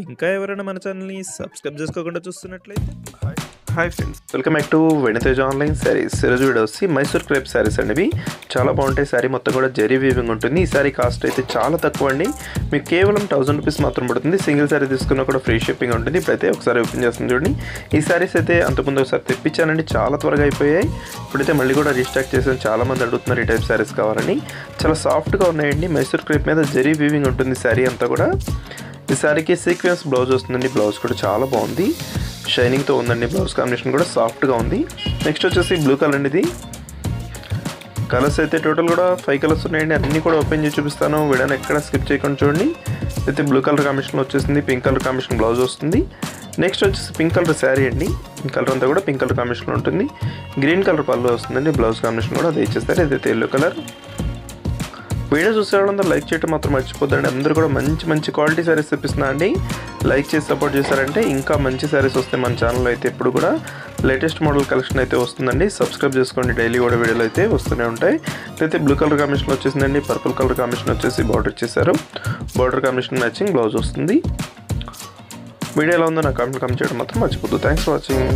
ఇంకా ఎవరైనా మన ఛానల్‌ని సబ్స్క్రైబ్ చేసుకోకుండా చూస్తున్నట్లయితే hi friends, welcome back to వెనితేజ్ online saris. ఈరోజు వీడియో వచ్చి మైసూర్ క్రేప్ శారీస్ అండి. చాలా బాగుంటాయి. శారీ మొత్తం కూడా జరీ వీవింగ్ ఉంటుంది. ఈ శారీ కాస్ట్ అయితే చాలా తక్కువ అండి. మీకు కేవలం 1000 రూపీస్ మాత్రం పడుతుంది. సింగిల్ శారీ తీసుకున్నా కూడా ఫ్రీ షిప్పింగ్ ఉంటుంది. ఇప్పుడైతే ఒకసారి ఓపెన్ చేస్తుంది చూడండి. ఈ శారీస్ అయితే అంతకుముందు ఒకసారి తెప్పించానండి, చాలా త్వరగా అయిపోయాయి. ఇప్పుడైతే మళ్ళీ కూడా రీస్టాక్ చేసాను. చాలా మంది అడుగుతున్నారు ఈ టైప్ శారీస్ కావాలని. చాలా సాఫ్ట్గా ఉన్నాయండి. మైసూర్ క్రేప్ మీద జరీ వీవింగ్ ఉంటుంది శారీ అంతా కూడా. ఈ శారీకి సీక్వెన్స్ బ్లౌజ్ వస్తుందండి. బ్లౌజ్ కూడా చాలా బాగుంది, షైనింగ్తో ఉందండి. బ్లౌజ్ కాంబినేషన్ కూడా సాఫ్ట్గా ఉంది. నెక్స్ట్ వచ్చేసి బ్లూ కలర్ అండి. ఇది కలర్స్ అయితే టోటల్ కూడా 5 కలర్స్ ఉన్నాయండి. అన్నీ కూడా ఓపెన్ చేసి చూపిస్తాను. వీడియోని ఎక్కడ స్కిప్ చేయకుండా చూడండి. అయితే బ్లూ కలర్ కాంబినేషన్ వచ్చేసింది, పింక్ కలర్ కాంబినేషన్ బ్లౌజ్ వస్తుంది. నెక్స్ట్ వచ్చేసి పింక్ కలర్ శారీ అండి. పింక్ కలర్ అంతా కూడా పింక్ కలర్ కాంబినేషన్లో ఉంటుంది. గ్రీన్ కలర్ పళ్ళు వస్తుందండి. బ్లౌజ్ కాంబినేషన్ కూడా అది ఇచ్చేస్తారు. ఇదైతే ఎల్లో కలర్. వీడియో చూసే వాళ్ళందరూ లైక్ చేయడం మాత్రం మర్చిపోద్దండి. అందరూ కూడా మంచి మంచి క్వాలిటీ శారీస్ తెప్పిస్తున్నా అండి. లైక్ చేసి సపోర్ట్ చేశారంటే ఇంకా మంచి శారీస్ వస్తాయి మన ఛానల్లో. అయితే ఎప్పుడు కూడా లేటెస్ట్ మోడల్ కలెక్షన్ అయితే వస్తుందండి. సబ్స్క్రైబ్ చేసుకోండి. డైలీ కూడా వీడియోలు అయితే వస్తూనే ఉంటాయి. అయితే బ్లూ కలర్ కాంబినేషన్ వచ్చేసిందండి. పర్పుల్ కలర్ కాంబినేషన్ వచ్చేసి బార్డర్ ఇచ్చేసారు. బార్డర్ కాంబినేషన్ మ్యాచింగ్ బ్లౌజ్ వస్తుంది. వీడియో ఎలా ఉందో నాకు కామెంట్ చేయడం మాత్రం మర్చిపోద్దు. Thanks for watching.